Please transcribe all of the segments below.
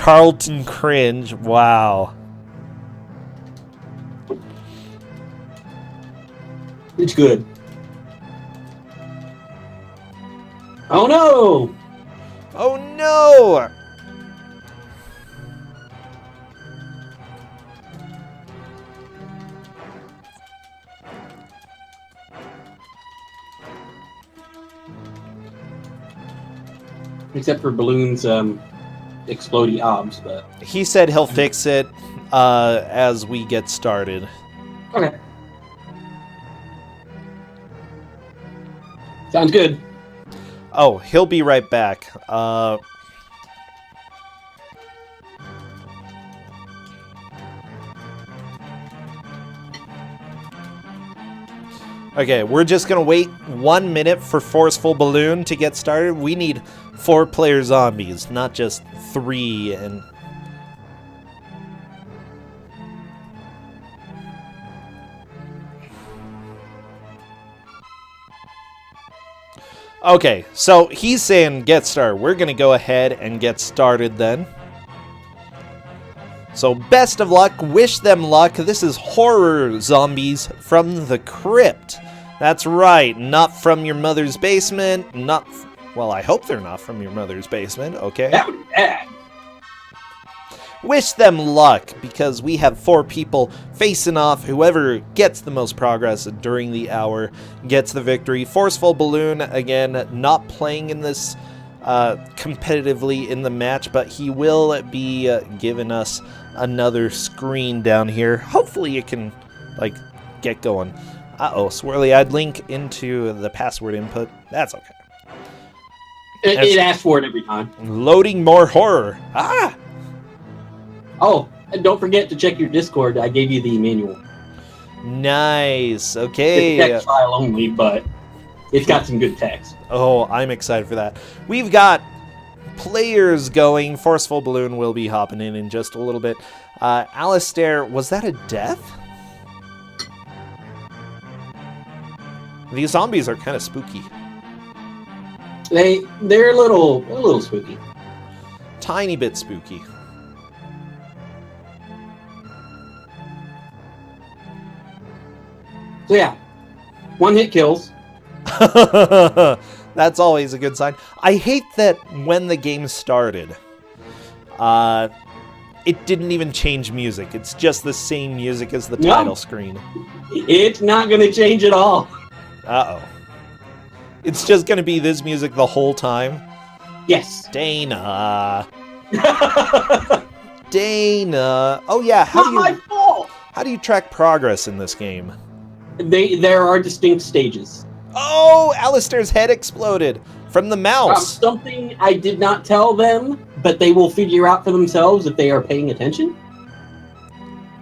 Carlton cringe. Wow. It's good. Oh no! Oh no! Except for Balloon's explodey obs, but... He said he'll fix it as we get started. Okay. Sounds good. Oh, he'll be right back. Okay, we're just gonna wait 1 minute for Forceful Balloon to get started. We need 4-player zombies, not just 3. And okay, so he's saying get started. We're gonna go ahead and get started then. So best of luck, wish them luck. This is horror zombies from the Crypt. That's right, not from your mother's basement, well, I hope they're not from your mother's basement, okay? That would be bad. Wish them luck, because we have 4 people facing off. Whoever gets the most progress during the hour gets the victory. Forceful Balloon, again, not playing in this competitively in the match, but he will be giving us another screen down here. Hopefully it can, like, get going. Uh-oh, Swirly, I'd link into the password input. That's okay. It asks for it every time. Loading more horror. Ah! Oh, and don't forget to check your Discord. I gave you the manual. Nice. Okay. It's text file only, but it's got some good text. Oh, I'm excited for that. We've got players going. Forceful Balloon will be hopping in just a little bit. Alistair, was that a death? These zombies are kind of spooky. They're a little spooky. Tiny bit spooky. So yeah, 1-hit kills. That's always a good sign. I hate that when the game started, it didn't even change music. It's just the same music as the title screen. It's not going to change at all. Uh-oh. It's just going to be this music the whole time? Yes. Dana. Dana. Oh yeah, Not my fault. How do you track progress in this game? There are distinct stages. Oh, Alistair's head exploded from the mouse. Something I did not tell them, but they will figure out for themselves if they are paying attention,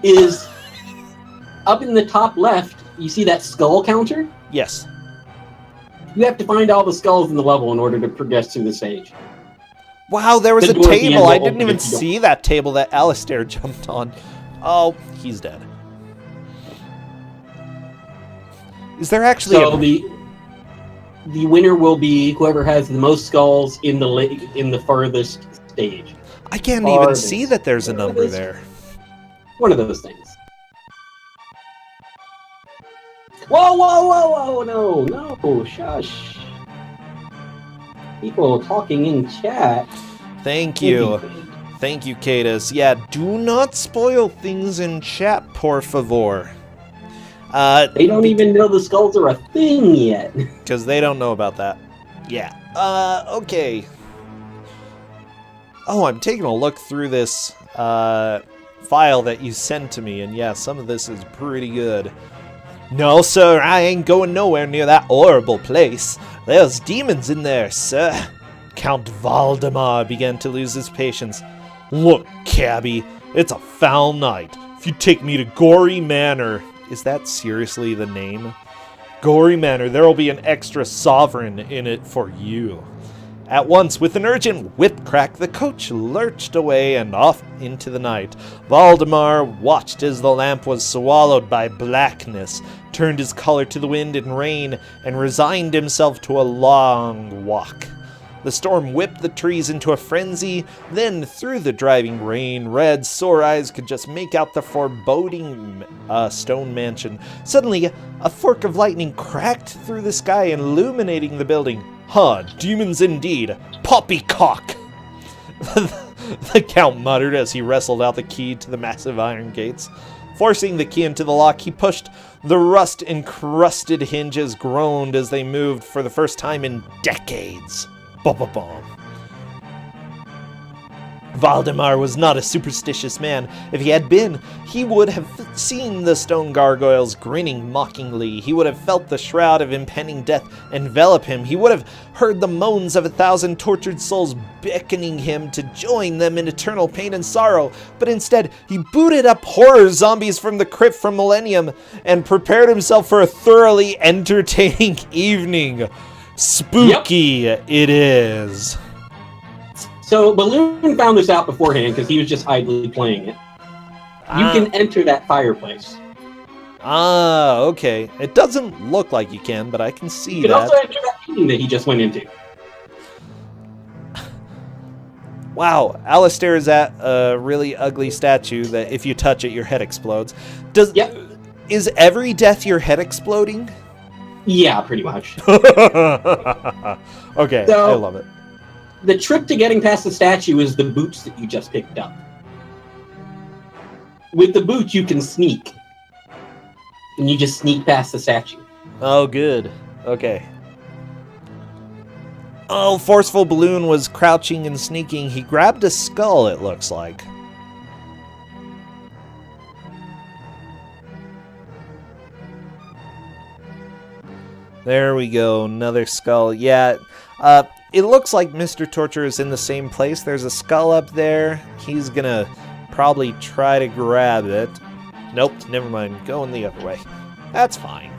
is up in the top left, you see that skull counter? Yes. You have to find all the skulls in the level in order to progress through the stage. Wow, there was a The door at the end table. will I didn't open even if you don't. see that table that Alistair jumped on. Oh, he's dead. Is there actually So the winner will be whoever has the most skulls in the furthest stage. I can't even see that there's a number there. One of those things. Whoa, whoa, whoa, whoa, no, shush. People talking in chat. Thank you. Thank you, Cadus. Yeah, do not spoil things in chat, por favor. They don't even know the skulls are a thing yet. Because they don't know about that. Yeah. Okay. Oh, I'm taking a look through this file that you sent to me, and yeah, some of this is pretty good. No, sir, I ain't going nowhere near that horrible place. There's demons in there, sir. Count Valdemar began to lose his patience. Look, cabby, it's a foul night. If you take me to Gory Manor... Is that seriously the name? Gory Manor, there'll be an extra sovereign in it for you. At once, with an urgent whip crack, the coach lurched away and off into the night. Valdemar watched as the lamp was swallowed by blackness, turned his collar to the wind and rain, and resigned himself to a long walk. The storm whipped the trees into a frenzy. Then, through the driving rain, Red's sore eyes could just make out the foreboding stone mansion. Suddenly, a fork of lightning cracked through the sky, illuminating the building. Huh, demons indeed. Poppycock! The Count muttered as he wrestled out the key to the massive iron gates. Forcing the key into the lock, he pushed. The rust-encrusted hinges groaned as they moved for the first time in decades. Ba-ba-bum. Valdemar was not a superstitious man. If he had been, he would have seen the stone gargoyles grinning mockingly. He would have felt the shroud of impending death envelop him. He would have heard the moans of 1,000 tortured souls beckoning him to join them in eternal pain and sorrow. But instead, he booted up horror zombies from the crypt from Millennium and prepared himself for a thoroughly entertaining evening. Spooky it is. So Balloon found this out beforehand because he was just idly playing it. You can enter that fireplace. Ah, okay. It doesn't look like you can, but I can see you can that. also enter that meeting that he just went into. Wow, Alistair is at a really ugly statue that if you touch it, your head explodes. Is every death your head exploding? Yeah, pretty much. Okay, so, I love it. The trick to getting past the statue is the boots that you just picked up. With the boots, you can sneak. And you just sneak past the statue. Oh, good. Okay. Oh, Forceful Balloon was crouching and sneaking. He grabbed a skull, it looks like. There we go, another skull. Yeah, it looks like Mr. Torture is in the same place. There's a skull up there. He's gonna probably try to grab it. Nope, never mind. Going the other way. That's fine.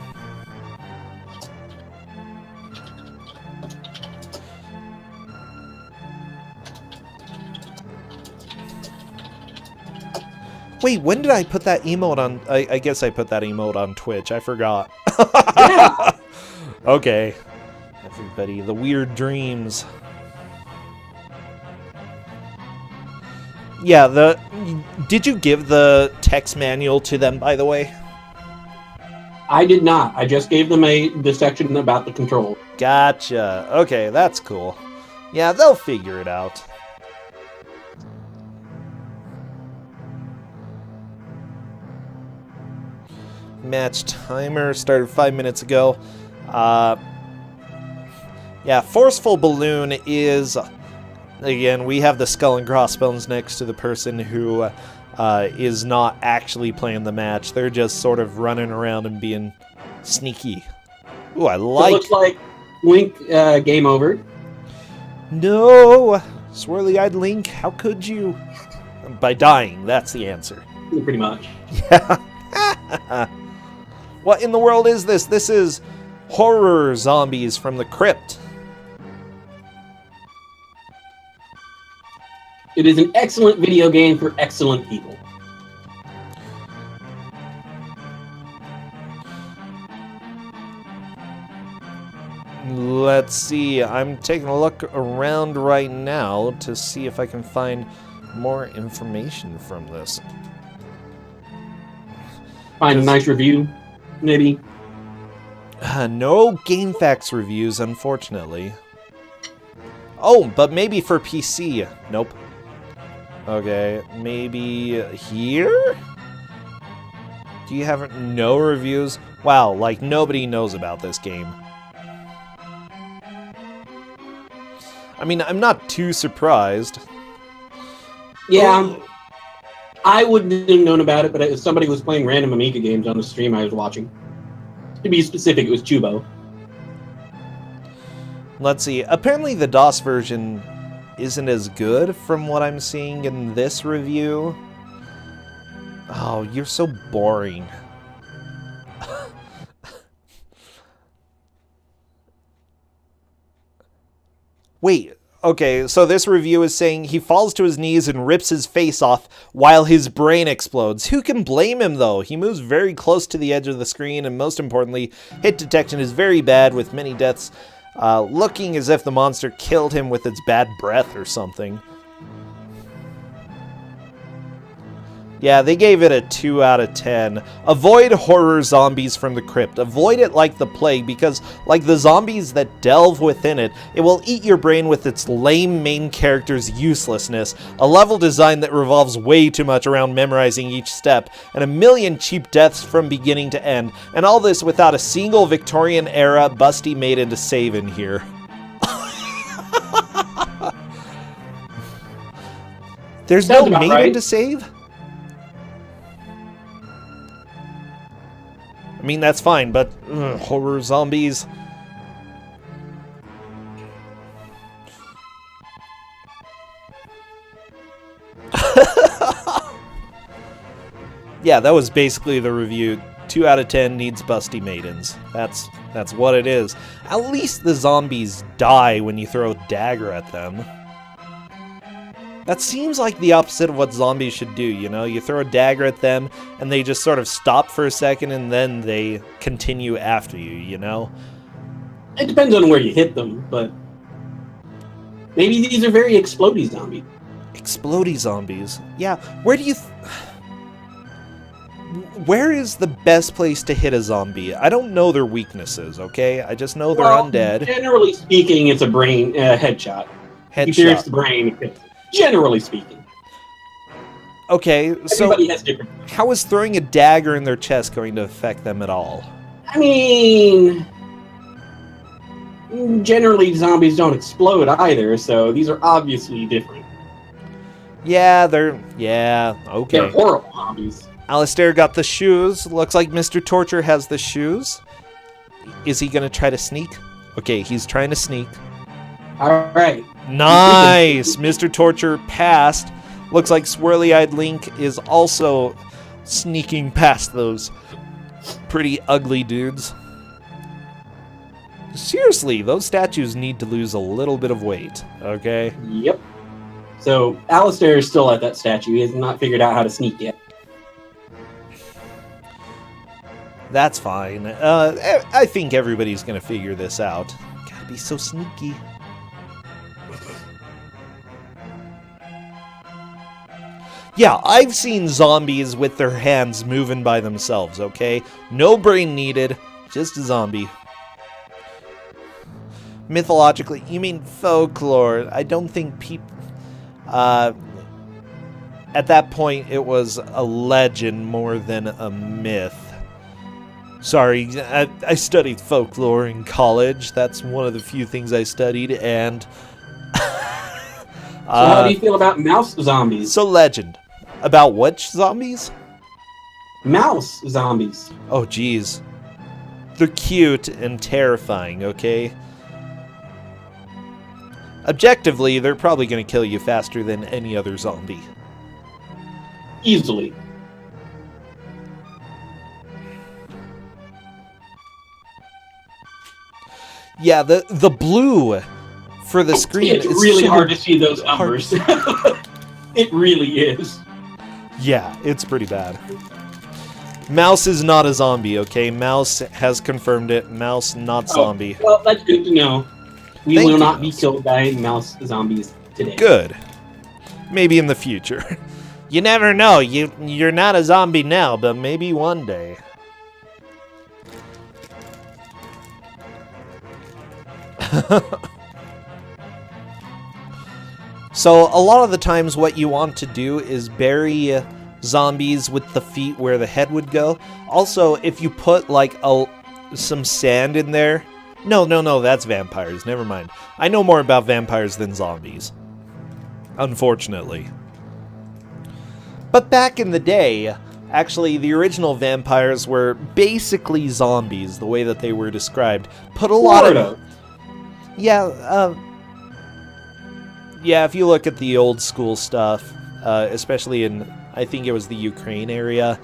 Wait, when did I put that emote on? I guess I put that emote on Twitch. I forgot. Yeah. Okay. Everybody, the weird dreams. Yeah, did you give the text manual to them, by the way? I did not. I just gave them the section about the control. Gotcha. Okay, that's cool. Yeah, they'll figure it out. Match timer started 5 minutes ago. Yeah, Forceful Balloon is... Again, we have the skull and crossbones next to the person who is not actually playing the match. They're just sort of running around and being sneaky. Ooh, I like... It looks like Link game over. No! Swirly-eyed Link, how could you? By dying, that's the answer. Pretty much. Yeah. What in the world is this? This is horror zombies from the Crypt. It is an excellent video game for excellent people. Let's see. I'm taking a look around right now to see if I can find more information from this. Find a nice review, maybe. No GameFAQs reviews, unfortunately. Oh, but maybe for PC. Nope. Okay, maybe here? Do you have no reviews? Wow, like nobody knows about this game. I mean, I'm not too surprised. Yeah, I wouldn't have known about it, but if somebody was playing random Amiga games on the stream I was watching. To be specific, it was Chubo. Let's see. Apparently the DOS version isn't as good from what I'm seeing in this review. Oh, you're so boring. Wait, okay, so this review is saying he falls to his knees and rips his face off while his brain explodes. Who can blame him, though? He moves very close to the edge of the screen, and most importantly, hit detection is very bad with many deaths looking as if the monster killed him with its bad breath or something. Yeah, they gave it a 2 out of 10. Avoid horror zombies from the crypt. Avoid it like the plague, because like the zombies that delve within it, it will eat your brain with its lame main character's uselessness, a level design that revolves way too much around memorizing each step, and a million cheap deaths from beginning to end, and all this without a single Victorian-era busty maiden to save in here. There's no maiden right. to save? I mean, that's fine, but horror zombies. Yeah, that was basically the review. 2 out of 10 needs busty maidens. That's what it is. At least the zombies die when you throw a dagger at them. That seems like the opposite of what zombies should do, you know? You throw a dagger at them, and they just sort of stop for a second, and then they continue after you, you know? It depends on where you hit them, but maybe these are very explodey zombies. Explodey zombies? Yeah, where do you... Where is the best place to hit a zombie? I don't know their weaknesses, okay? I just know they're undead. Generally speaking, it's a brain headshot. You pierce the brain, generally speaking. Okay, so everybody has different. How is throwing a dagger in their chest going to affect them at all? I mean, generally zombies don't explode either, so these are obviously different. Yeah, okay. They're horrible zombies. Alistair got the shoes. Looks like Mr. Torture has the shoes. Is he gonna try to sneak? Okay, he's trying to sneak. Alright. Nice! Mr. Torture passed. Looks like Swirly-Eyed Link is also sneaking past those pretty ugly dudes. Seriously, those statues need to lose a little bit of weight, okay? Yep. So, Alistair is still at that statue. He has not figured out how to sneak yet. That's fine. I think everybody's gonna figure this out. Gotta be so sneaky. Yeah, I've seen zombies with their hands moving by themselves, okay? No brain needed, just a zombie. Mythologically, you mean folklore. I don't think people... at that point, it was a legend more than a myth. Sorry, I studied folklore in college. That's one of the few things I studied, and... So how do you feel about mouse zombies? So legend. About which zombies? Mouse zombies. Oh, geez. They're cute and terrifying, okay? Objectively, they're probably going to kill you faster than any other zombie. Easily. Yeah, the blue for the screen it's really hard to see those numbers. It really is. Yeah, it's pretty bad. Mouse is not a zombie, okay? Mouse has confirmed it. Mouse, not zombie. Well, that's good to know. We Thank will you, not be Mouse. killed by mouse zombies today. Good. Maybe in the future. You never know. You're not a zombie now, but maybe one day. So a lot of the times what you want to do is bury zombies with the feet where the head would go. Also, if you put like some sand in there... No, that's vampires. Never mind. I know more about vampires than zombies. Unfortunately. But back in the day, actually the original vampires were basically zombies, the way that they were described. Put a lot of... Yeah, yeah, if you look at the old school stuff, especially in, I think it was the Ukraine area,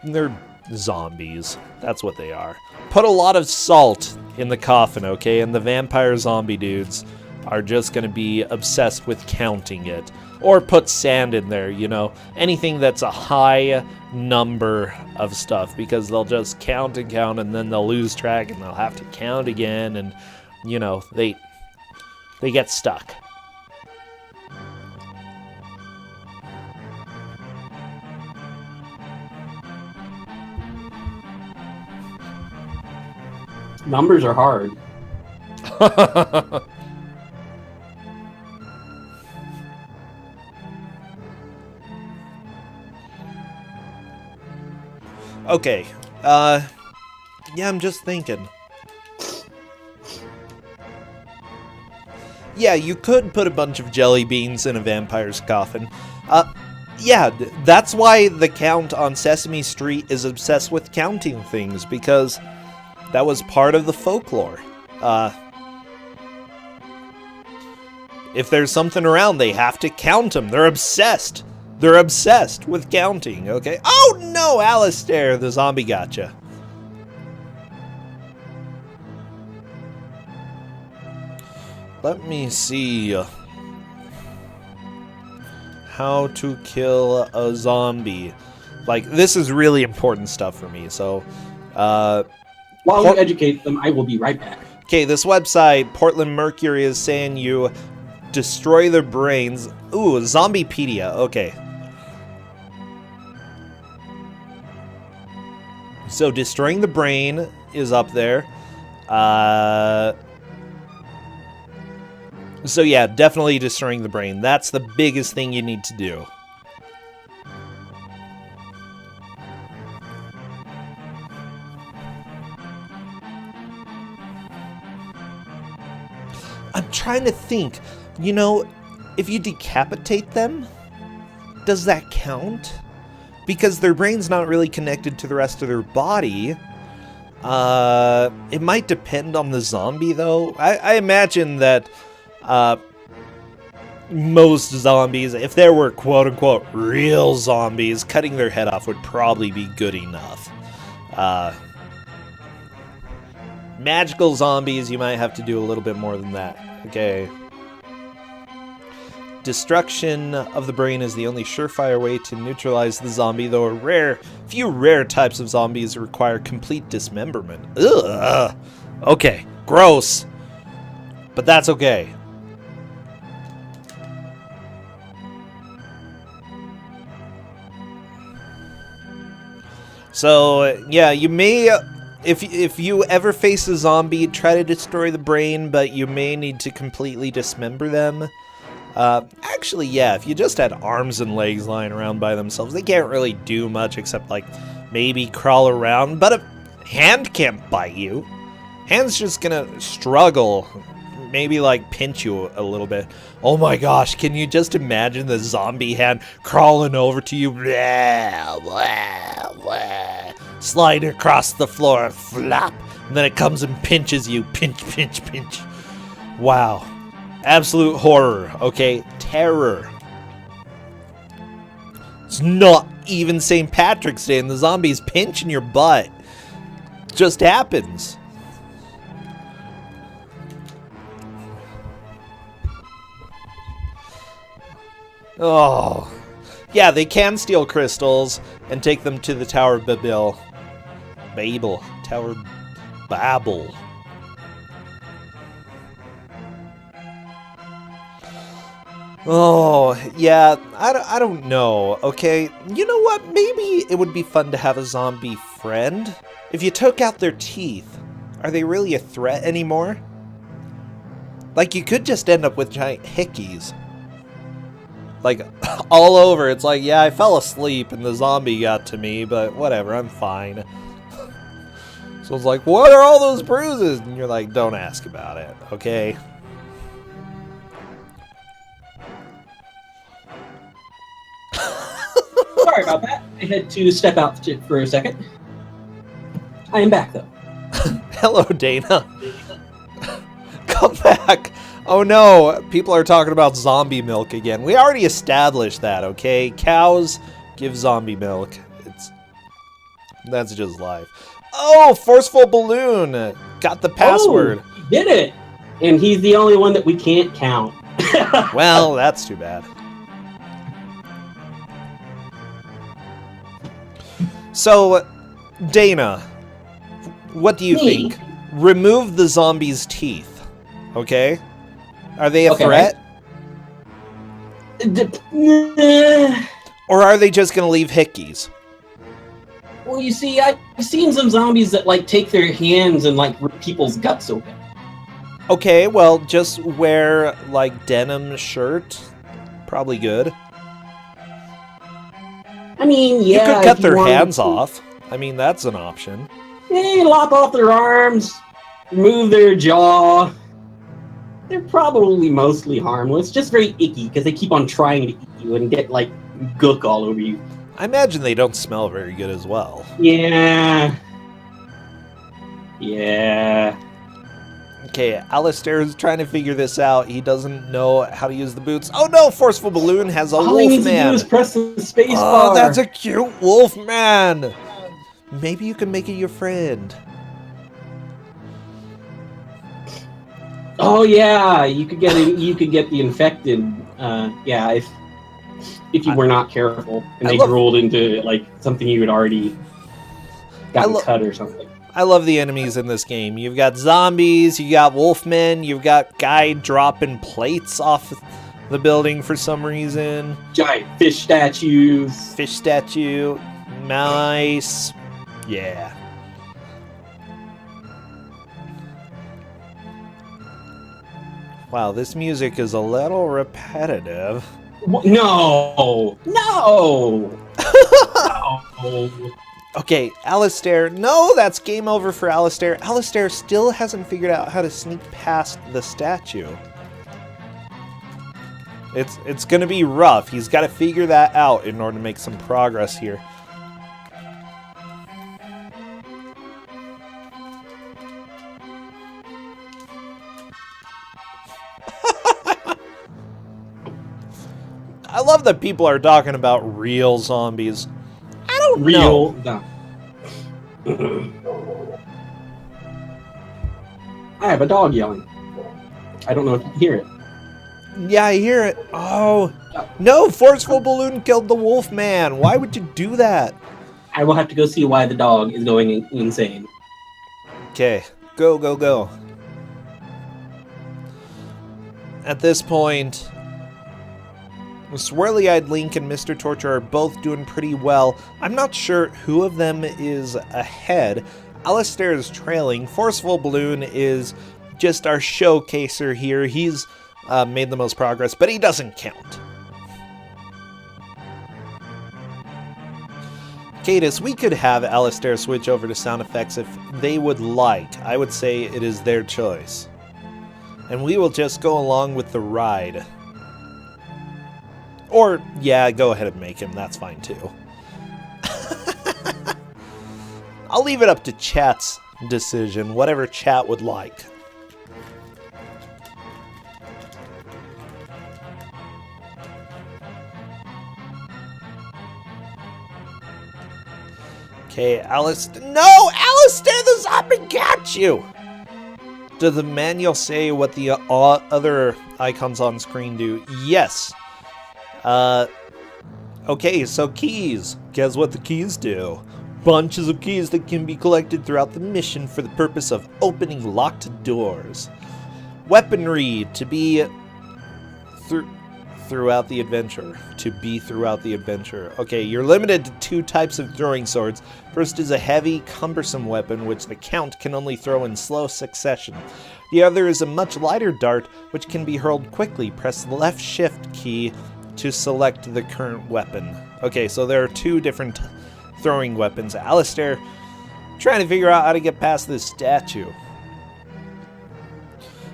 they're zombies. That's what they are. Put a lot of salt in the coffin, okay? And the vampire zombie dudes are just going to be obsessed with counting it. Or put sand in there, you know? Anything that's a high number of stuff, because they'll just count and count, and then they'll lose track, and they'll have to count again, and you know, they get stuck. Numbers are hard. Okay. Yeah, I'm just thinking. Yeah, you could put a bunch of jelly beans in a vampire's coffin. Yeah, that's why the Count on Sesame Street is obsessed with counting things, because that was part of the folklore. If there's something around, they have to count them. They're obsessed. They're obsessed with counting, okay? Oh no, Alistair, the zombie gotcha. Let me see. How to kill a zombie. Like, this is really important stuff for me, so... While you educate them, I will be right back. Okay, this website, Portland Mercury, is saying you destroy their brains. Ooh, Zombiepedia, okay. So, destroying the brain is up there. So yeah, definitely destroying the brain. That's the biggest thing you need to do. I'm trying to think, you know, if you decapitate them, does that count? Because their brain's not really connected to the rest of their body. It might depend on the zombie, though. I imagine that most zombies, if there were quote-unquote real zombies, cutting their head off would probably be good enough. Magical zombies, you might have to do a little bit more than that. Okay. Destruction of the brain is the only surefire way to neutralize the zombie, though a few rare types of zombies require complete dismemberment. Ugh. Okay, gross. But that's okay. So, yeah, you may, if you ever face a zombie, try to destroy the brain, but you may need to completely dismember them. Actually, yeah, if you just had arms and legs lying around by themselves, they can't really do much except, like, maybe crawl around, but a hand can't bite you. Hand's just gonna struggle, maybe, like, pinch you a little bit. Oh my gosh, can you just imagine the zombie hand crawling over to you? Blah, blah, blah. Slide across the floor, flop, and then it comes and pinches you. Pinch, pinch, pinch. Wow. Absolute horror, okay? Terror. It's not even St. Patrick's Day and the zombies pinching your butt. It just happens. Oh. Yeah, they can steal crystals and take them to the Tower of Babel. Tower Babel. Oh, yeah, I don't know, okay? You know what? Maybe it would be fun to have a zombie friend. If you took out their teeth, are they really a threat anymore? Like, you could just end up with giant hickeys. Like, all over. It's like, yeah, I fell asleep and the zombie got to me, but whatever, I'm fine. So it's like, what are all those bruises? And you're like, don't ask about it, okay? Sorry about that. I had to step out for a second. I am back, though. Hello, Dana. Come back. Oh no, people are talking about zombie milk again. We already established that, okay? Cows give zombie milk. That's just life. Oh, forceful balloon. Got the password. Oh, he did it. And he's the only one that we can't count. Well, that's too bad. So, Dana, what do you think? Remove the zombie's teeth. Okay? Are they a Okay. threat? Or are they just going to leave hickeys? Well, you see, I've seen some zombies that, like, take their hands and, like, rip people's guts open. Okay, well, just wear, like, denim shirt. Probably good. I mean, You yeah. could cut if you their wanted hands to. off. I mean, that's an option. Hey, lop off their arms, remove their jaw. They're probably mostly harmless, just very icky because they keep on trying to eat you and get, like, gook all over you. I imagine they don't smell very good as well. Yeah. Yeah. Okay, Alistair is trying to figure this out. He doesn't know how to use the boots. Oh no, Forceful Balloon has a All he needs to do wolf is man. press the space Oh, bar. that's a cute wolf man. Maybe you can make it your friend. Oh yeah, you could get the infected. Yeah, if you were not careful and they drooled into like something you had already gotten cut or something. I love the enemies in this game. You've got zombies, you got wolfmen, you've got guy dropping plates off the building for some reason. Giant fish statues. Fish statue. Nice. Yeah. Wow, this music is a little repetitive. No! No! No! Okay, Alistair. No, that's game over for Alistair. Alistair still hasn't figured out how to sneak past the statue. It's gonna be rough. He's got to figure that out in order to make some progress here. I love that people are talking about real zombies. I don't know. No. I have a dog yelling. I don't know if you can hear it. Yeah, I hear it. Oh. No, Forceful Balloon killed the wolf man. Why would you do that? I will have to go see why the dog is going insane. Okay. Go, go, go. At this point, Swirly-Eyed Link and Mr. Torture are both doing pretty well. I'm not sure who of them is ahead. Alistair is trailing. Forceful Balloon is just our showcaser here. He's made the most progress, but he doesn't count. Cadis, we could have Alistair switch over to sound effects if they would like. I would say it is their choice. And we will just go along with the ride. Or, yeah, go ahead and make him. That's fine, too. I'll leave it up to chat's decision, whatever chat would like. Okay, Alistair. No! Alistair, the zombie got you! Does the manual say what the other icons on screen do? Yes. Okay, so keys. Guess what the keys do? Bunches of keys that can be collected throughout the mission for the purpose of opening locked doors. Weaponry to be throughout the adventure. To be throughout the adventure. Okay, you're limited to 2 types of throwing swords. First is a heavy, cumbersome weapon, which the Count can only throw in slow succession. The other is a much lighter dart, which can be hurled quickly. Press the left shift key to select the current weapon. Okay, so there are 2 different throwing weapons. Alistair trying to figure out how to get past this statue.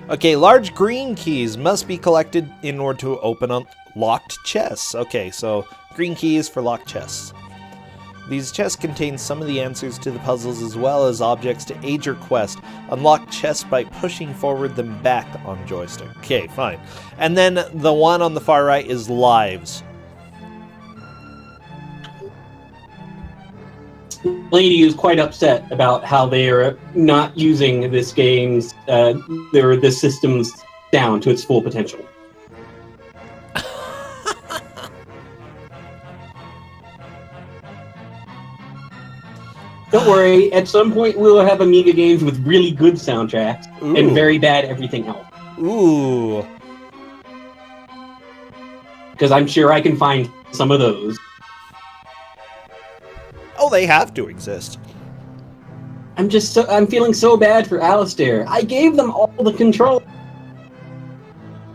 Okay, large green keys must be collected in order to open up locked chests. Okay, so green keys for locked chests. These chests contain some of the answers to the puzzles as well as objects to aid your quest. Unlock chests by pushing forward them back on joystick. Okay, fine. And then the one on the far right is lives. Lady is quite upset about how they are not using this game's the system's down to its full potential. Don't worry, at some point we'll have Amiga games with really good soundtracks and very bad everything else. Ooh. Because I'm sure I can find some of those. Oh, they have to exist. I'm feeling so bad for Alistair. I gave them all the control.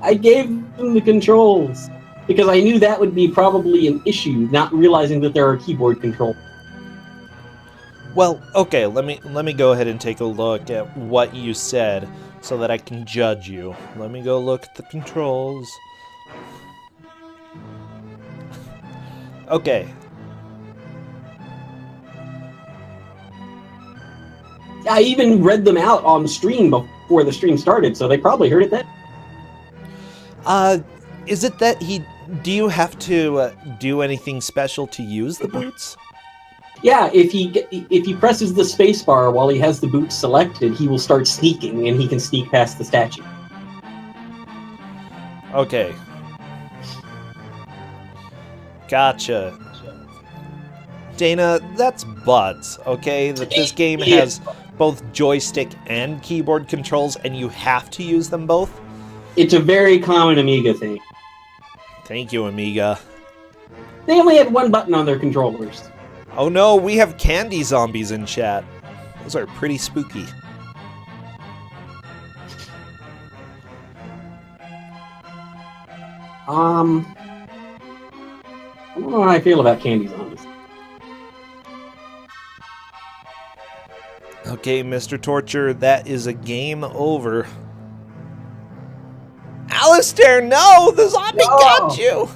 I gave them the controls. Because I knew that would be probably an issue, not realizing that there are keyboard controls. Well, okay, let me go ahead and take a look at what you said so that I can judge you. Let me go look at the controls. Okay. I even read them out on stream before the stream started, so they probably heard it then. Is it that do you have to do anything special to use the boots? Yeah, if he presses the spacebar while he has the boots selected, he will start sneaking, and he can sneak past the statue. Okay. Gotcha. Dana, that's butts, okay? That this game has both joystick and keyboard controls, and you have to use them both? It's a very common Amiga thing. Thank you, Amiga. They only had one button on their controllers. Oh no, we have candy zombies in chat. Those are pretty spooky. I don't know how I feel about candy zombies. Okay, Mr. Torture, that is a game over. Alistair, no! The zombie got you!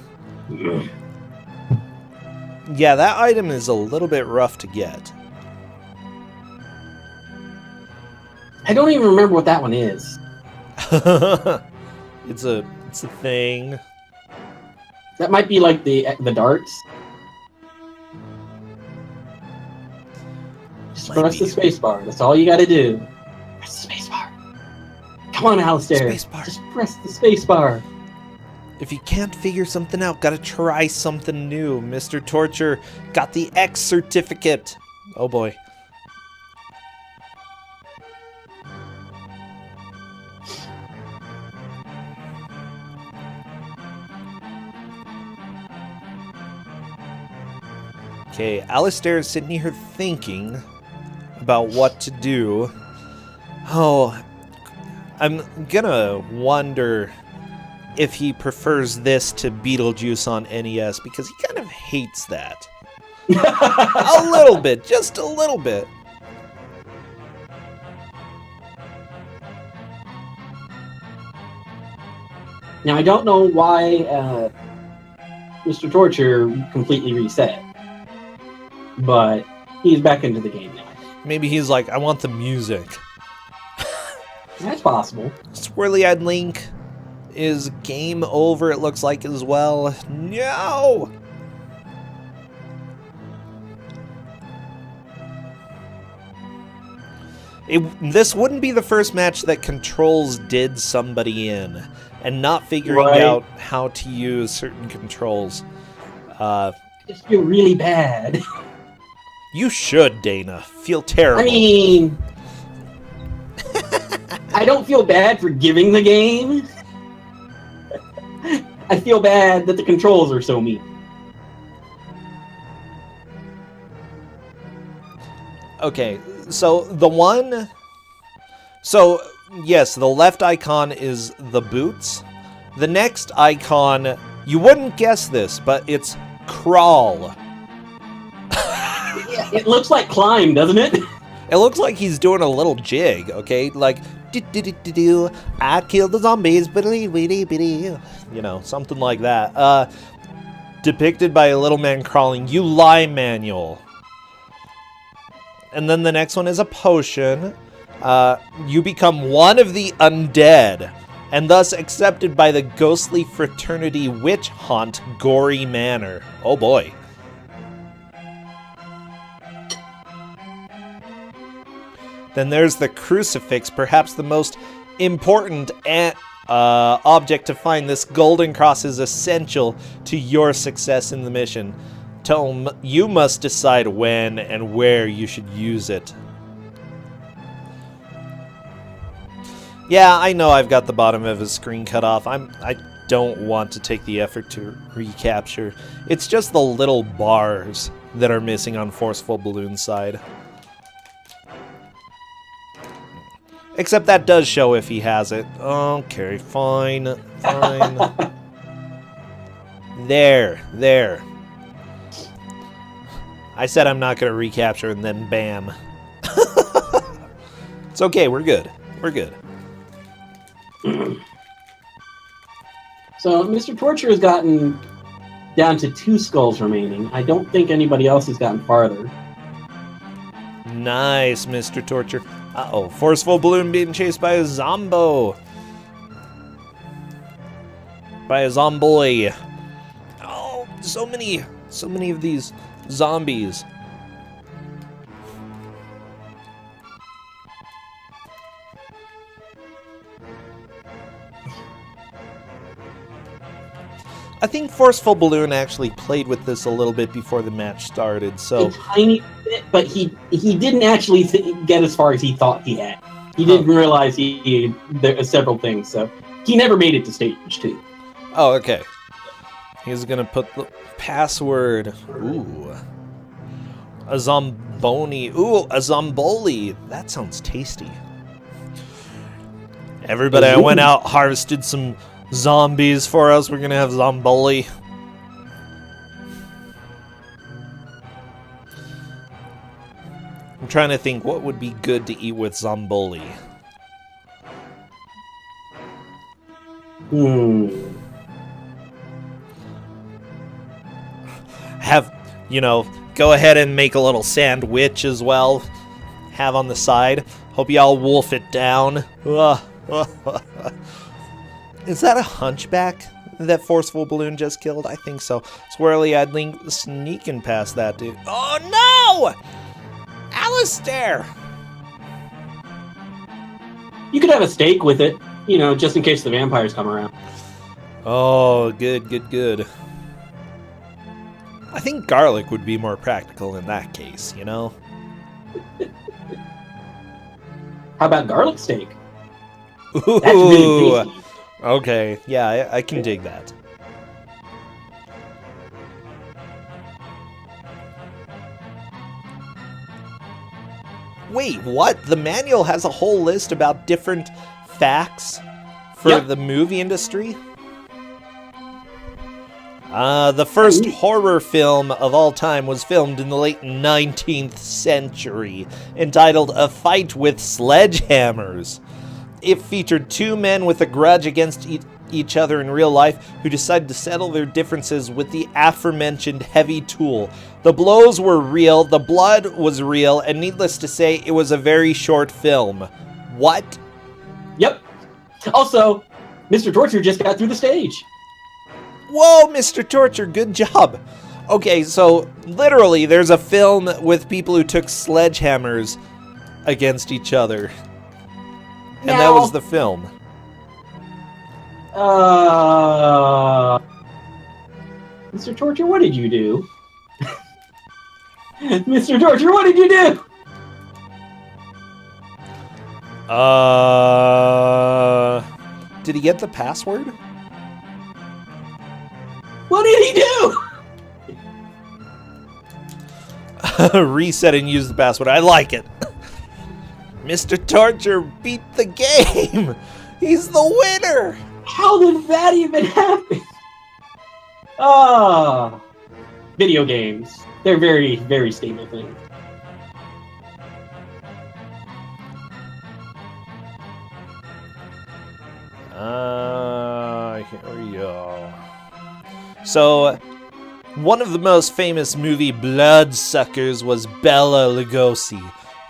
Yeah, that item is a little bit rough to get. I don't even remember what that one is. It's a thing. That might be like the darts. Just press the spacebar. That's all you gotta do. Press the spacebar. Come on, Alistair. Spacebar. Just press the spacebar. If you can't figure something out, gotta try something new. Mr. Torture got the X certificate. Oh boy. Okay, Alistair is sitting here thinking about what to do. Oh, I'm gonna wonder if he prefers this to Beetlejuice on NES, because he kind of hates that. A little bit, just a little bit. Now, I don't know why Mr. Torture completely reset, but he's back into the game now. Maybe he's like, I want the music. That's possible. Swirly-eyed Link is game over, it looks like, as well. No! This wouldn't be the first match that Controls did somebody in, and not figuring out how to use certain controls. I just feel really bad. You should, Dana. Feel terrible. I mean, I don't feel bad for giving the game. I feel bad that the controls are so mean. Okay, so yes, the left icon is the boots. The next icon, you wouldn't guess this, but it's crawl. Yeah, it looks like climb, doesn't it? It looks like he's doing a little jig, okay? Like, do I killed the zombies, you know, something like that. Depicted by a little man crawling, you lie manual. And then the next one is a potion. You become one of the undead, and thus accepted by the ghostly fraternity witch haunt Gory Manor. Oh boy. Then there's the crucifix, perhaps the most important object to find. This golden cross is essential to your success in the mission. Tome, you must decide when and where you should use it. Yeah, I know I've got the bottom of his screen cut off. I don't want to take the effort to recapture. It's just the little bars that are missing on Forceful Balloon's side. Except that does show if he has it. Okay, fine. There. I said I'm not going to recapture, and then bam. It's okay, we're good. So Mr. Torture has gotten down to 2 skulls remaining. I don't think anybody else has gotten farther. Nice, Mr. Torture. Uh-oh, Forceful Balloon being chased by a zombo. By a zomboy. Oh, so many of these zombies. I think Forceful Balloon actually played with this a little bit before the match started, so... A tiny bit, but he didn't actually get as far as he thought he had. He didn't realize there were several things, so... He never made it to stage 2. Oh, okay. He's gonna put the password. Ooh. A zomboni. Ooh, a zomboli. That sounds tasty. Everybody, I went out, harvested some zombies for us. We're gonna have zomboli. I'm trying to think what would be good to eat with zomboli. Have, go ahead and make a little sandwich as well. Have on the side. Hope y'all wolf it down. Is that a hunchback that Forceful Balloon just killed? I think so. Swirly Eyed Link sneaking past that dude. Oh no! Alistair! You could have a steak with it, just in case the vampires come around. Oh, good. I think garlic would be more practical in that case, How about garlic steak? Ooh. That's really tasty. Okay, yeah, I can dig that. Wait, what? The manual has a whole list about different facts for the movie industry? The first horror film of all time was filmed in the late 19th century, entitled A Fight with Sledgehammers. It featured 2 men with a grudge against each other in real life who decided to settle their differences with the aforementioned heavy tool. The blows were real, the blood was real, and needless to say, it was a very short film. What? Yep. Also, Mr. Torture just got through the stage. Whoa, Mr. Torture, good job. Okay, so literally there's a film with people who took sledgehammers against each other. And that was the film. Mr. Torture, what did you do? Mr. Torture, what did you do? Did he get the password? What did he do? Reset and use the password. I like it. Mr. Torture beat the game. He's the winner. How did that even happen? Video games. They're very, very stable things. Here we go. So, one of the most famous movie bloodsuckers was Bela Lugosi,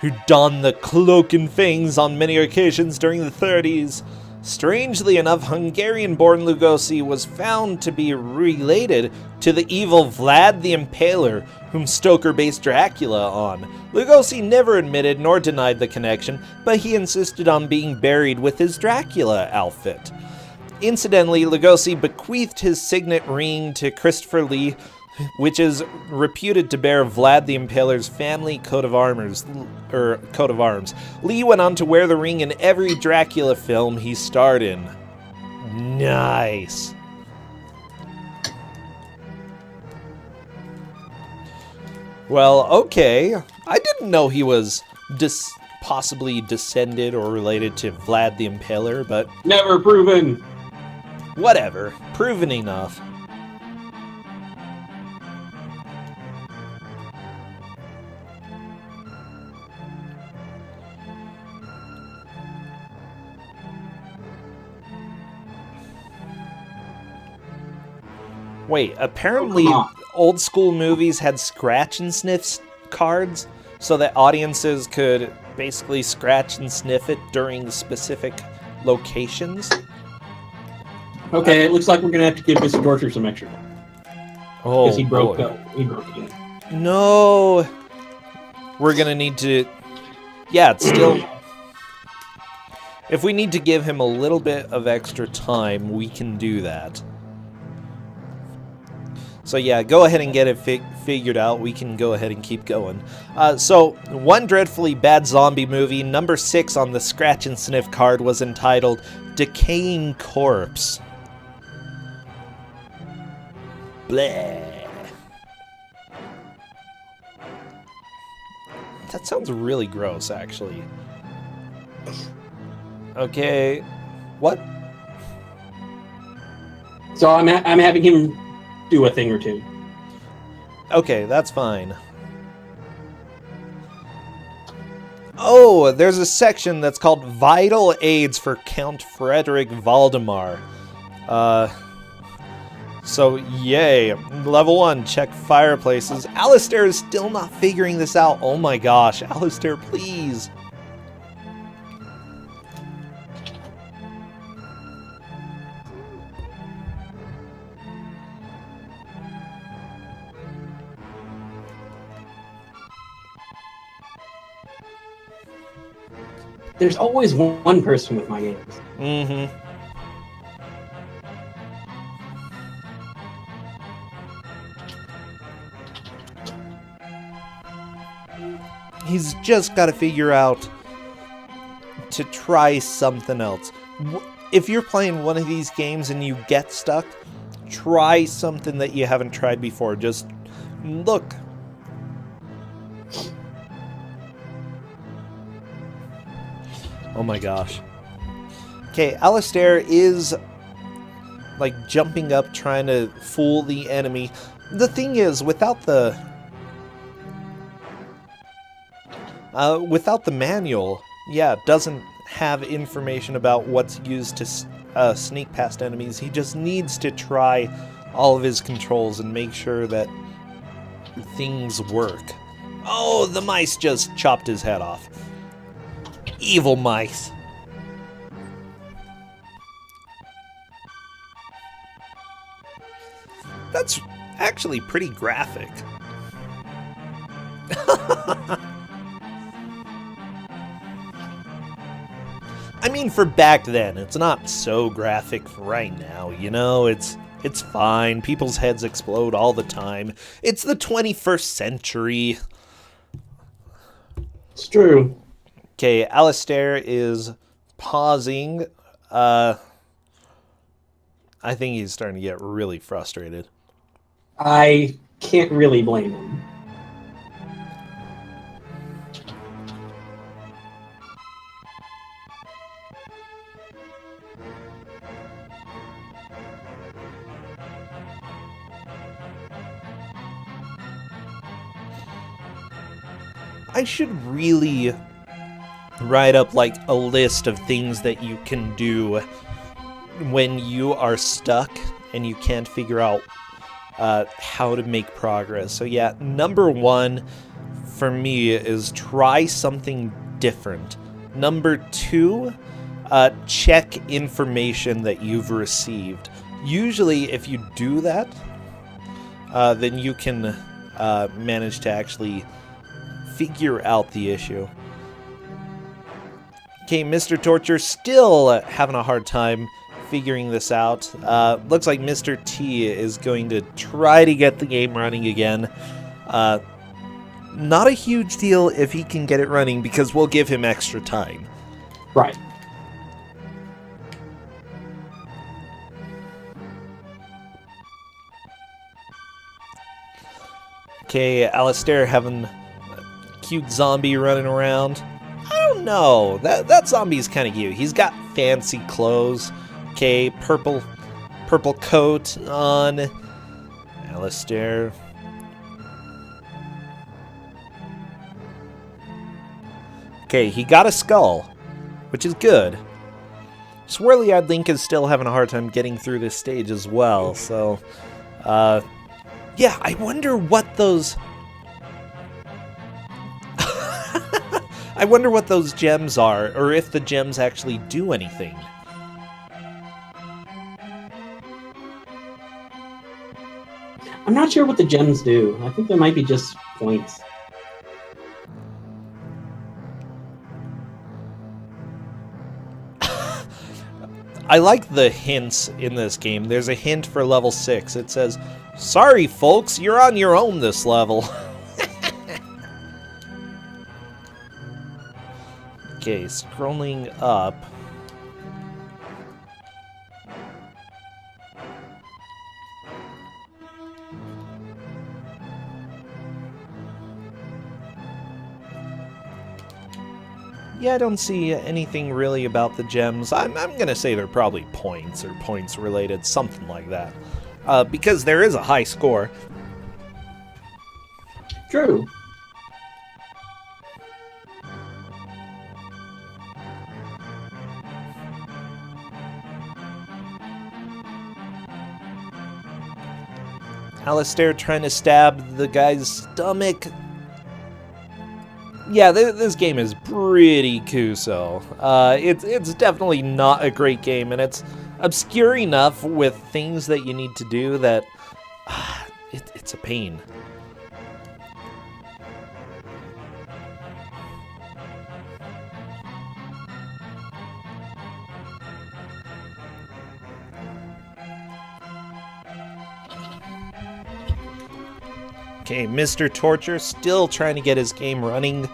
who donned the cloak and fangs on many occasions during the 30s. Strangely enough, Hungarian-born Lugosi was found to be related to the evil Vlad the Impaler, whom Stoker based Dracula on. Lugosi never admitted nor denied the connection, but he insisted on being buried with his Dracula outfit. Incidentally, Lugosi bequeathed his signet ring to Christopher Lee, which is reputed to bear Vlad the Impaler's family coat of arms. Lee went on to wear the ring in every Dracula film he starred in. Nice. Well, okay. I didn't know he was possibly descended or related to Vlad the Impaler, but... Never proven! Whatever. Proven enough. Wait, apparently old school movies had scratch and sniff cards so that audiences could basically scratch and sniff it during the specific locations. Okay, it looks like we're gonna have to give Mr. Torture some extra time. Oh, because he broke boy. He broke again. No! We're gonna need to... Yeah, it's still... If we need to give him a little bit of extra time, we can do that. So yeah, go ahead and get it figured out. We can go ahead and keep going. So, one dreadfully bad zombie movie, number 6 on the scratch and sniff card, was entitled Decaying Corpse. Bleh. That sounds really gross, actually. Okay. What? So I'm having him do a thing or two. Okay, that's fine. Oh, there's a section that's called Vital Aids for Count Frederick Valdemar. So, yay. Level 1, check fireplaces. Alistair is still not figuring this out. Oh my gosh, Alistair, please. There's always one person with my games. Mm-hmm. He's just got to figure out to try something else. If you're playing one of these games and you get stuck, try something that you haven't tried before. Just look. Oh my gosh. Okay, Alistair is like jumping up trying to fool the enemy. The thing is, without the manual, yeah, it doesn't have information about what's used to sneak past enemies. He just needs to try all of his controls and make sure that things work. Oh, the mice just chopped his head off. Evil mice. That's actually pretty graphic. I mean, for back then, it's not so graphic right now, you know? It's fine. People's heads explode all the time. It's the 21st century. It's true. Okay, Alistair is pausing. I think he's starting to get really frustrated. I can't really blame him. I should really write up like a list of things that you can do when you are stuck and you can't figure out how to make progress. So yeah, number 1 for me is try something different. Number 2, check information that you've received. Usually if you do that, then you can manage to actually figure out the issue. Okay, Mr. Torture still having a hard time figuring this out. Looks like Mr. T is going to try to get the game running again. Not a huge deal if he can get it running, because we'll give him extra time. Right. Okay, Alistair having a cute zombie running around. I don't know. That zombie's kind of cute. He's got fancy clothes. Okay, purple coat on. Alistair. Okay, he got a skull, which is good. Swirly-eyed Link is still having a hard time getting through this stage as well, so... yeah, I wonder what those... I wonder what those gems are, or if the gems actually do anything. I'm not sure what the gems do. I think they might be just points. I like the hints in this game. There's a hint for level 6. It says, "Sorry, folks, you're on your own this level." Okay, scrolling up. Yeah, I don't see anything really about the gems. I'm gonna say they're probably points or points related, something like that. Because there is a high score. True. Alistair trying to stab the guy's stomach. Yeah, this game is pretty Kuso. It's definitely not a great game, and it's obscure enough with things that you need to do that it's a pain. Okay, Mr. Torture still trying to get his game running.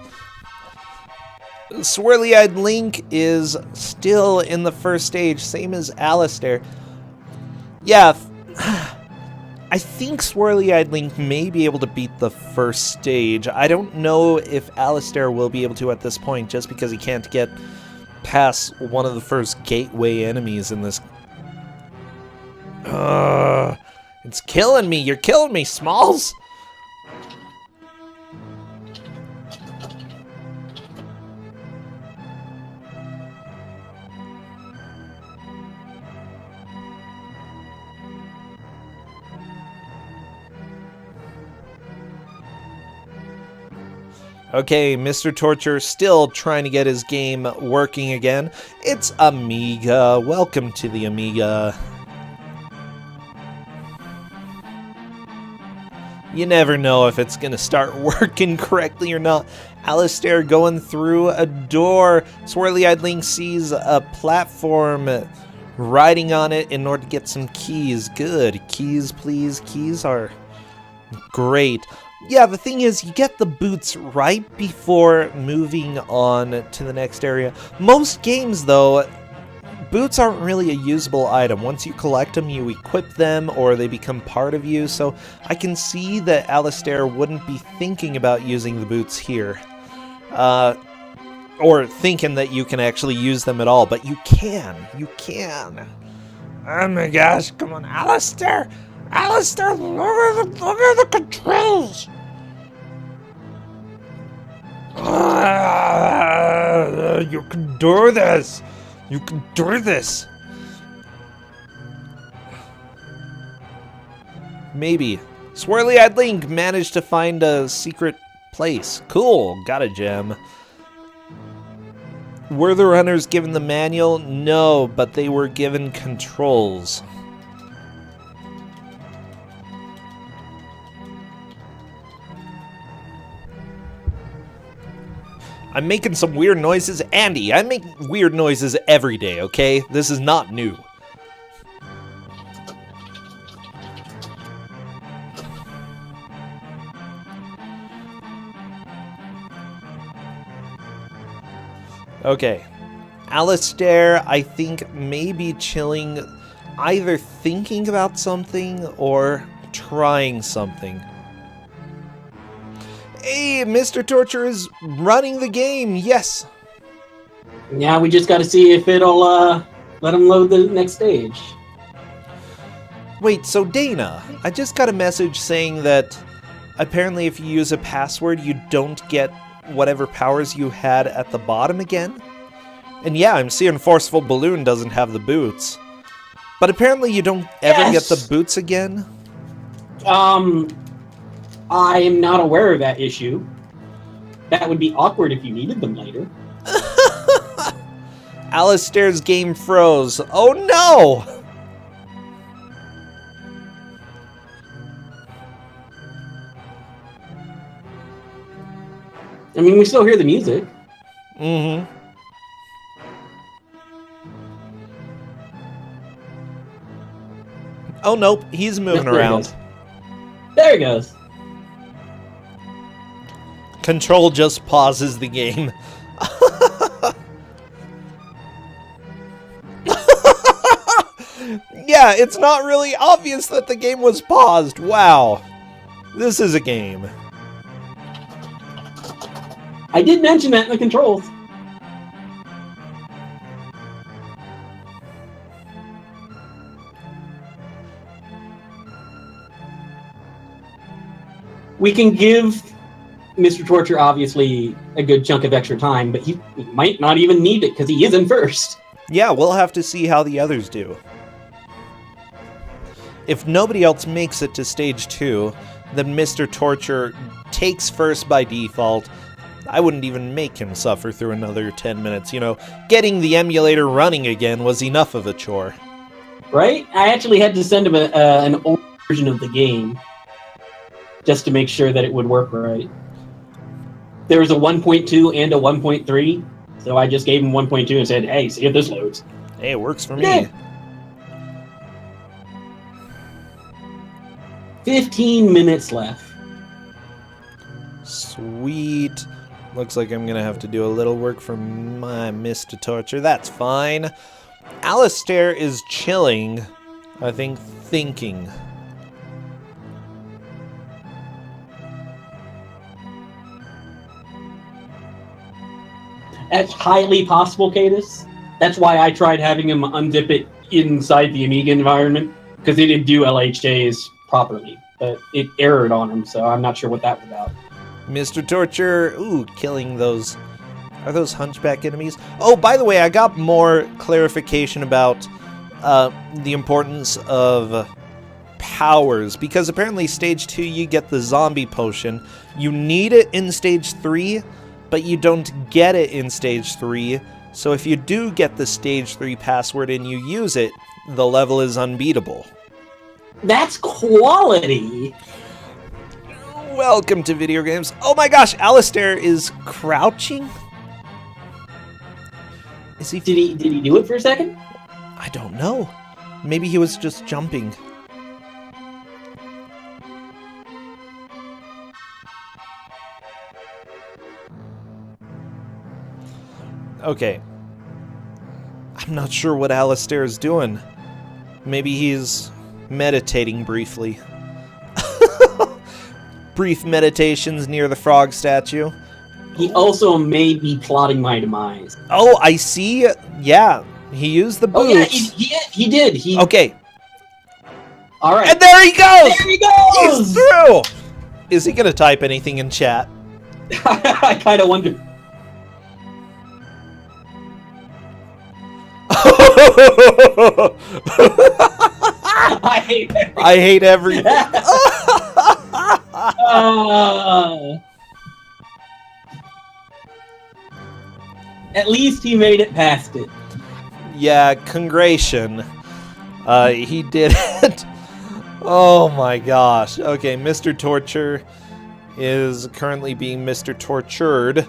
Swirly-eyed Link is still in the first stage, same as Alistair. Yeah, I think Swirly-eyed Link may be able to beat the first stage. I don't know if Alistair will be able to at this point, just because he can't get past one of the first gateway enemies in this. It's killing me. You're killing me, Smalls. Okay, Mr. Torture still trying to get his game working again. It's Amiga. Welcome to the Amiga. You never know if it's gonna start working correctly or not. Alistair going through a door. Swirly-eyed Link sees a platform, riding on it in order to get some keys. Good. Keys, please. Keys are great. Yeah, the thing is, you get the boots right before moving on to the next area. Most games, though, boots aren't really a usable item. Once you collect them, you equip them, or they become part of you, so I can see that Alistair wouldn't be thinking about using the boots here. Or thinking that you can actually use them at all, but you can. You can. Oh my gosh, come on, Alistair! Alistair, look at the controls! You can do this! You can do this! Maybe. Swirly-eyed Link managed to find a secret place. Cool, got a gem. Were the runners given the manual? No, but they were given controls. I'm making some weird noises. Andy, I make weird noises every day, okay? This is not new. Okay. Alistair, I think, may be chilling, either thinking about something or trying something. Hey, Mr. Torture is running the game, yes! Yeah, we just gotta see if it'll, let him load the next stage. Wait, so Dana, I just got a message saying that apparently if you use a password, you don't get whatever powers you had at the bottom again? And yeah, I'm seeing Forceful Balloon doesn't have the boots. But apparently you don't ever get the boots again? I am not aware of that issue. That would be awkward if you needed them later. Alistair's game froze. Oh no! I mean, we still hear the music. Mm-hmm. Oh, nope. He's moving around. There he goes. Control just pauses the game. Yeah, it's not really obvious that the game was paused. Wow. This is a game. I did mention that in the controls. We can give Mr. Torture, obviously, a good chunk of extra time, but he might not even need it because he is in first. Yeah, we'll have to see how the others do. If nobody else makes it to stage 2, then Mr. Torture takes first by default. I wouldn't even make him suffer through another 10 minutes, you know. Getting the emulator running again was enough of a chore. Right? I actually had to send him an old version of the game just to make sure that it would work right. There was a 1.2 and a 1.3, so I just gave him 1.2 and said, hey, see if this loads. Hey, it works for me. Yeah. 15 minutes left. Sweet. Looks like I'm gonna have to do a little work for my Mr. Torture. That's fine. Alistair is chilling. I think thinking. That's highly possible, Cadus. That's why I tried having him unzip it inside the Amiga environment, because it didn't do LHJs properly. But it errored on him, so I'm not sure what that was about. Mr. Torture, ooh, killing those... Are those hunchback enemies? Oh, by the way, I got more clarification about the importance of powers, because apparently stage 2 you get the zombie potion. You need it in stage 3, but you don't get it in stage 3, so if you do get the stage 3 password and you use it, the level is unbeatable. That's quality! Welcome to video games. Oh my gosh, Alistair is crouching? Is he... Did he do it for a second? I don't know. Maybe he was just jumping. Okay. I'm not sure what Alistair is doing. Maybe he's meditating briefly. Brief meditations near the frog statue. He also may be plotting my demise. Oh, I see. Yeah, he used the boots. Oh yeah, he did. Okay. All right. And there he goes! There he goes! He's through! Is he going to type anything in chat? I kind of wonder. I hate everything. At least he made it past it. Yeah, congration. He did it. Oh my gosh. Okay, Mr. Torture is currently being Mr. Tortured.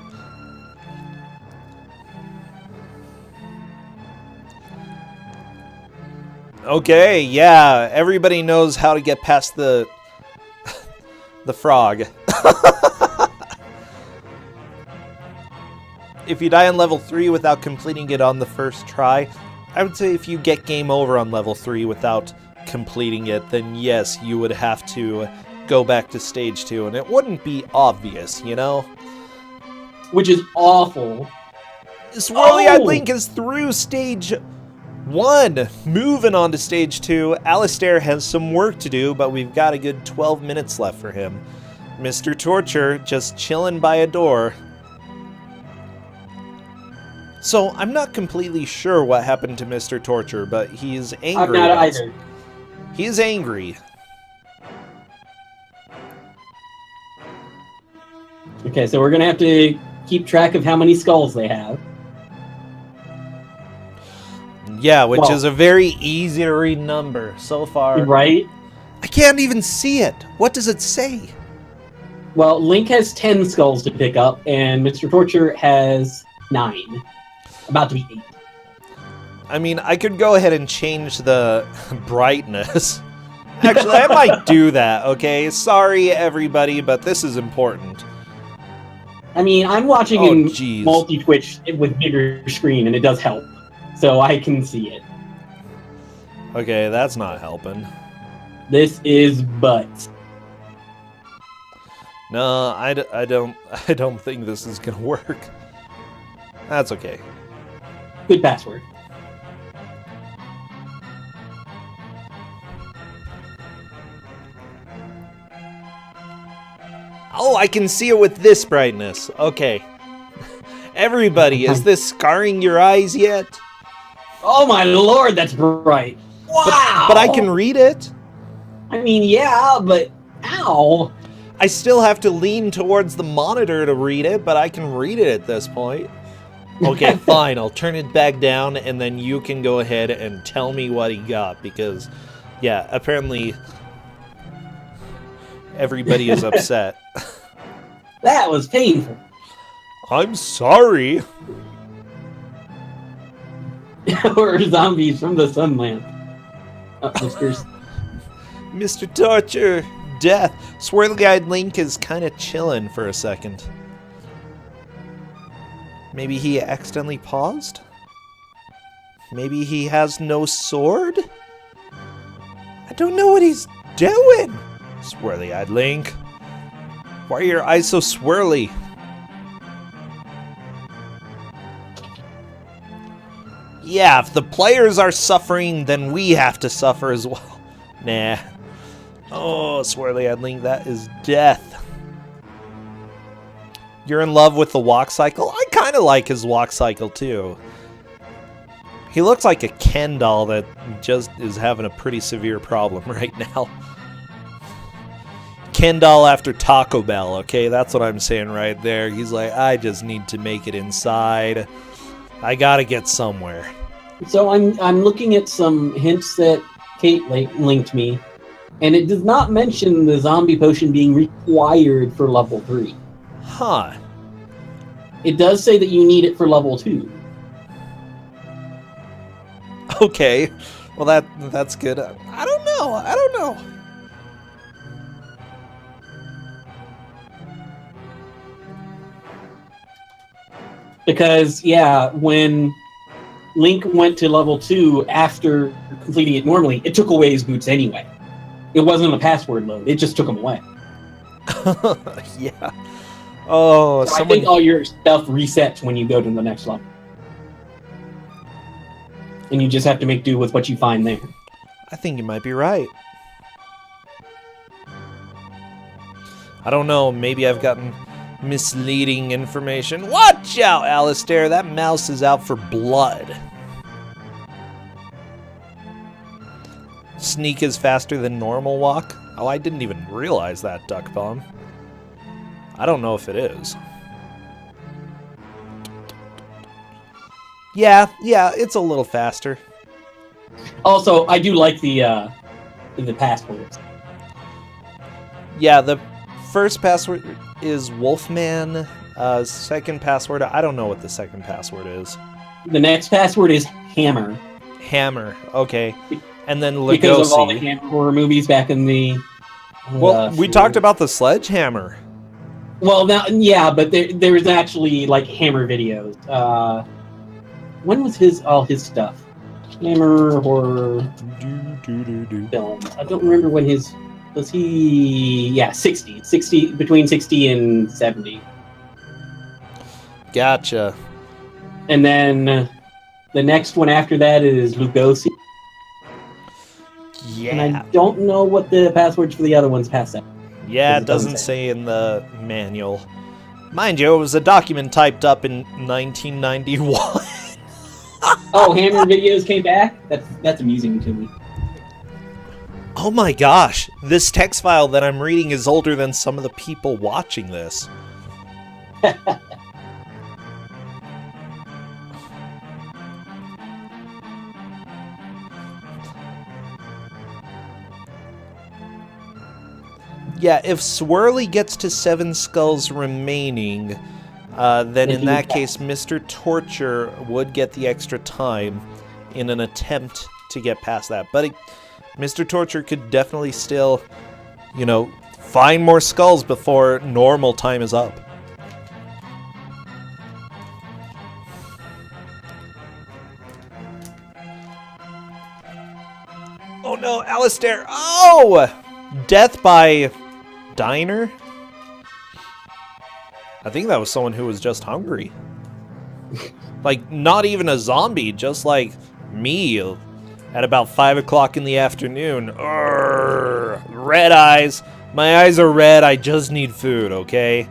Okay, yeah, everybody knows how to get past the frog. if you die on level 3 without completing it on the first try, I would say if you get game over on level 3 without completing it, then yes, you would have to go back to stage 2, and it wouldn't be obvious, you know? Which is awful. Swirly-eyed Link is through stage 1. Moving on to stage 2. Alistair has some work to do, but we've got a good 12 minutes left for him. Mr. Torture just chilling by a door. So, I'm not completely sure what happened to Mr. Torture, but he's angry. I'm not either. He's angry. Okay, so we're gonna have to keep track of how many skulls they have. Yeah, which is a very easy to read number so far. Right? I can't even see it. What does it say? Well, Link has 10 skulls to pick up, and Mr. Torture has 9. About to be 8. I mean, I could go ahead and change the brightness. Actually, I might do that, okay? Sorry, everybody, but this is important. I mean, I'm watching in multi-twitch with bigger screen, and it does help. So I can see it. Okay, that's not helping. This is butts. No, I don't think this is gonna work. That's okay. Good password. Oh, I can see it with this brightness. Okay. Everybody, is this scarring your eyes yet? Oh my lord, that's bright. Wow! But I can read it. I mean, yeah, but ow! I still have to lean towards the monitor to read it, but I can read it at this point. Okay, fine, I'll turn it back down, and then you can go ahead and tell me what he got, because, yeah, apparently everybody is upset. That was painful. I'm sorry. Or zombies from the sunland. Mr. Torture, death. Swirly-eyed Link is kind of chilling for a second. Maybe he accidentally paused? Maybe he has no sword? I don't know what he's doing. Swirly-eyed Link. Why are your eyes so swirly? Yeah, if the players are suffering, then we have to suffer as well. Nah. Oh, Swirly-eyed Link, that is death. You're in love with the walk cycle? I kind of like his walk cycle, too. He looks like a Ken doll that just is having a pretty severe problem right now. Ken doll after Taco Bell, okay? That's what I'm saying right there. He's like, I just need to make it inside. I gotta get somewhere. So I'm looking at some hints that Kate linked me, and it does not mention the zombie potion being required for level 3. Huh. It does say that you need it for level 2. Okay. Well, that's good. I don't know. Because, yeah, when Link went to level 2 after completing it normally, it took away his boots anyway. It wasn't a password load. It just took them away. Yeah. Oh, so I think all your stuff resets when you go to the next level. And you just have to make do with what you find there. I think you might be right. I don't know. Maybe I've gotten misleading information. Watch out, Alistair. That mouse is out for blood. Sneak is faster than normal walk? Oh, I didn't even realize that, Duck Bomb. I don't know if it is. Yeah, it's a little faster. Also, I do like the passwords. Yeah, the first password is Wolfman. Second password, I don't know what the second password is. The next password is Hammer. Hammer, okay. And then Lugosi. Because of all the Hammer horror movies back in the... Well, we talked about the sledgehammer. Well, now, yeah, but there's actually like Hammer videos. When was all his stuff? Hammer horror films. I don't remember when his was he. Yeah, 60 between 60 and 70. Gotcha. And then the next one after that is Lugosi. Yeah. And I don't know what the passwords for the other ones past that. Yeah, it doesn't say in the manual. Mind you, it was a document typed up in 1991. Oh, Hammer videos came back? That's amusing to me. Oh my gosh, this text file that I'm reading is older than some of the people watching this. Yeah, if Swirly gets to 7 skulls remaining, then in that case, Mr. Torture would get the extra time in an attempt to get past that. But Mr. Torture could definitely still, you know, find more skulls before normal time is up. Oh no, Alistair! Oh! Death by Diner? I think that was someone who was just hungry. Like, not even a zombie, just like me at about 5 o'clock in the afternoon. Urgh, red eyes. My eyes are red, I just need food, okay?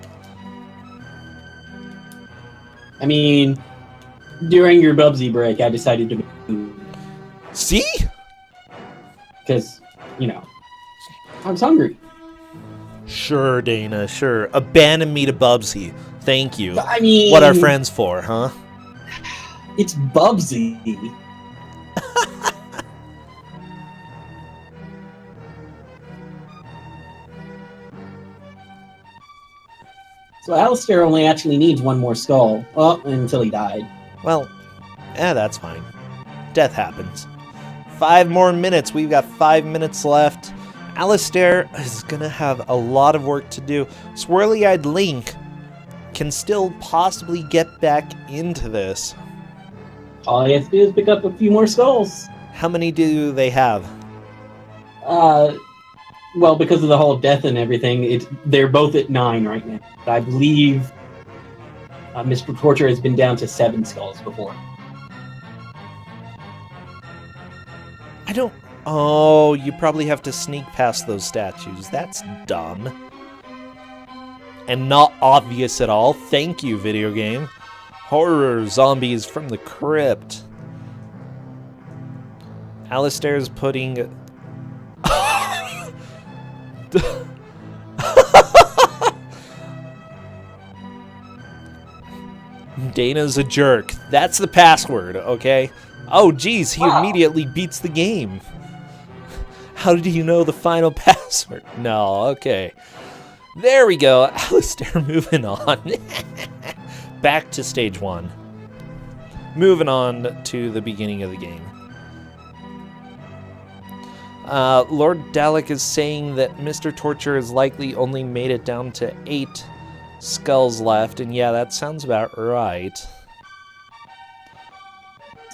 I mean, during your Bubsy break, I decided to make food. See? Because, you know, I was hungry. Sure, Dana, sure. Abandon me to Bubsy. Thank you. But, I mean... What are friends for, huh? It's Bubsy. So Alistair only actually needs one more skull. Well, until he died. Well, that's fine. Death happens. 5 more minutes. We've got 5 minutes left. Alistair is gonna have a lot of work to do. Swirly-eyed Link can still possibly get back into this. All he has to do is pick up a few more skulls. How many do they have? Well, because of the whole death and everything, they're both at 9 right now. But I believe Mr. Torture has been down to 7 skulls before. I don't... Oh, you probably have to sneak past those statues. That's dumb. And not obvious at all. Thank you, video game. Horror zombies from the crypt. Alistair's putting... Dana's a jerk. That's the password, okay? Oh, geez, he immediately beats the game. How do you know the final password? No, okay. There we go. Alistair moving on. Back to stage 1. Moving on to the beginning of the game. Lord Dalek is saying that Mr. Torture has likely only made it down to 8 skulls left, and yeah, that sounds about right.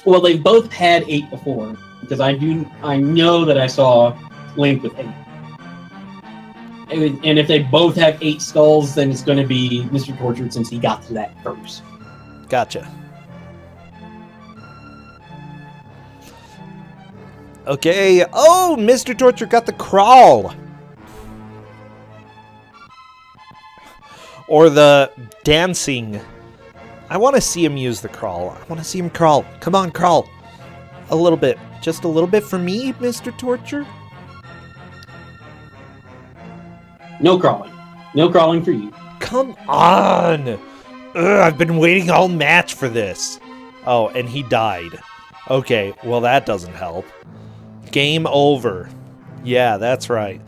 Well, they've both had 8 before, because I know that I saw Link with 8. And if they both have 8 skulls, then it's going to be Mr. Tortured since he got to that first. Gotcha. Okay. Oh, Mr. Torture got the crawl. Or the dancing. I want to see him use the crawl. I want to see him crawl. Come on, crawl. A little bit. Just a little bit for me, Mr. Torture? No crawling. No crawling for you. Come on! Ugh, I've been waiting all match for this. Oh, and he died. Okay, well that doesn't help. Game over. Yeah, that's right.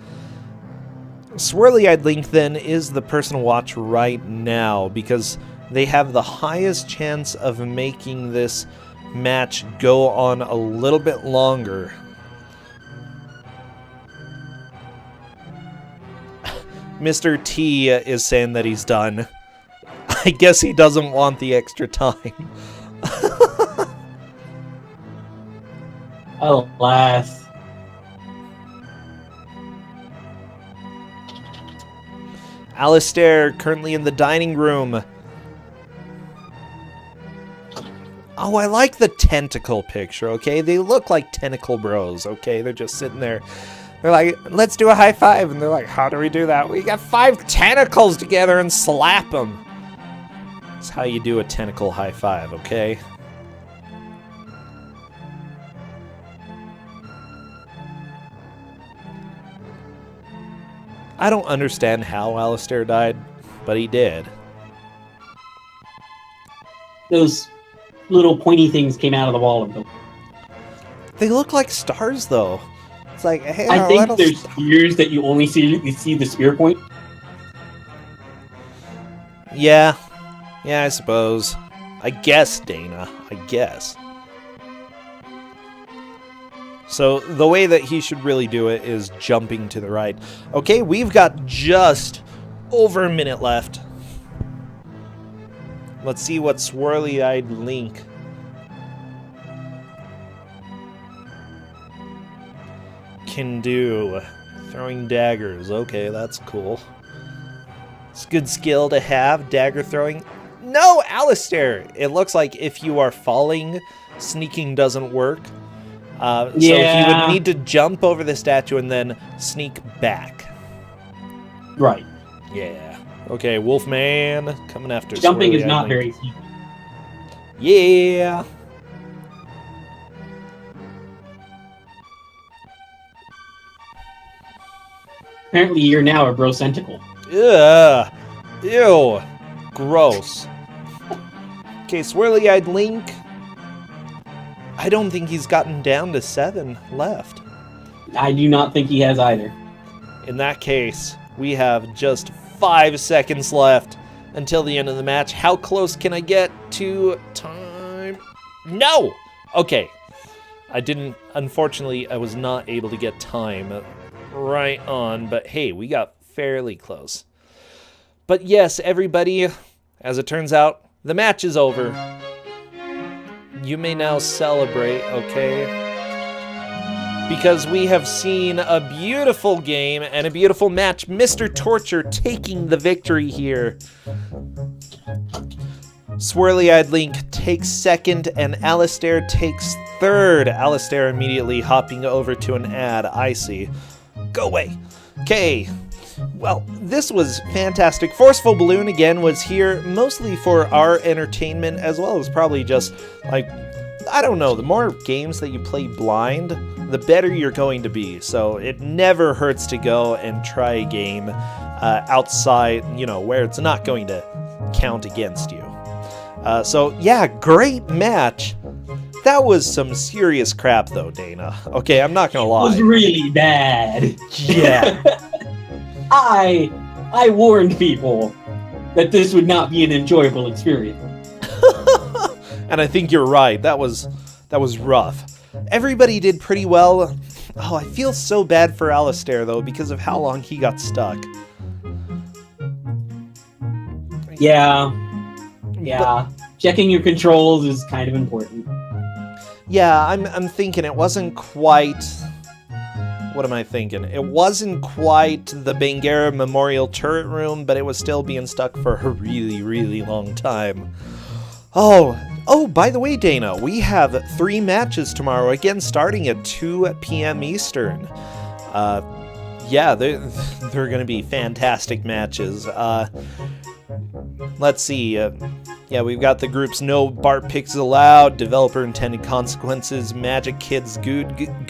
Swirly-eyed Link, then, is the person to watch right now, because they have the highest chance of making this match go on a little bit longer. Mr. T is saying that he's done. I guess he doesn't want the extra time. Alas. Alistair, currently in the dining room. Oh, I like the tentacle picture, okay? They look like tentacle bros, okay? They're just sitting there. They're like, let's do a high five. And they're like, how do we do that? We got 5 tentacles together and slap them. That's how you do a tentacle high five, okay? I don't understand how Alistair died, but he did. Those little pointy things came out of the wall of them. They look like stars, though. It's like, hey, I think there's spears that you only see the spear point. Yeah. Yeah, I suppose. I guess, Dana. I guess. So the way that he should really do it is jumping to the right. Okay, we've got just over a minute left. Let's see what swirly-eyed Link can do. Throwing daggers. Okay, that's cool. It's a good skill to have, dagger throwing. No, Alistair! It looks like if you are falling, sneaking doesn't work. So he would need to jump over the statue and then sneak back. Right. Yeah. Okay, Wolfman coming after Jumping is swirly-eyed not Link. very easy. Yeah. Apparently you're now a Brossentia. Ugh. Ew. Gross. Okay, swirly-eyed Link. I don't think he's gotten down to 7 left. I do not think he has either. In that case, we have just 5 seconds left until the end of the match. How close can I get to time? No! Okay. Unfortunately, I was not able to get time right on, but hey, we got fairly close. But yes, everybody, as it turns out, the match is over. You may now celebrate, okay? Because we have seen a beautiful game and a beautiful match. Mr. Torture taking the victory here. Swirly-eyed Link takes second and Alistair takes third. Alistair immediately hopping over to an ad. I see. Go away. Okay. Well, this was fantastic. Forceful Balloon, again, was here mostly for our entertainment, as well as probably just, like, I don't know, the more games that you play blind, the better you're going to be. So it never hurts to go and try a game outside, you know, where it's not going to count against you. So, yeah, great match. That was some serious crap, though, Dana. Okay, I'm not gonna lie. It was really bad. Yeah. I warned people that this would not be an enjoyable experience. And I think you're right. That was rough. Everybody did pretty well. Oh, I feel so bad for Alistair, though, because of how long he got stuck. Yeah. Checking your controls is kind of important. Yeah, I'm thinking it wasn't quite... What am I thinking? It wasn't quite the Bangera Memorial Turret Room, but it was still being stuck for a really, really long time. Oh, by the way, Dana, we have 3 matches tomorrow, again starting at 2 p.m. Eastern. Yeah, they're going to be fantastic matches. Let's see. Yeah, we've got the groups No Bart Picks Allowed, Developer Intended Consequences, Magic Kids Good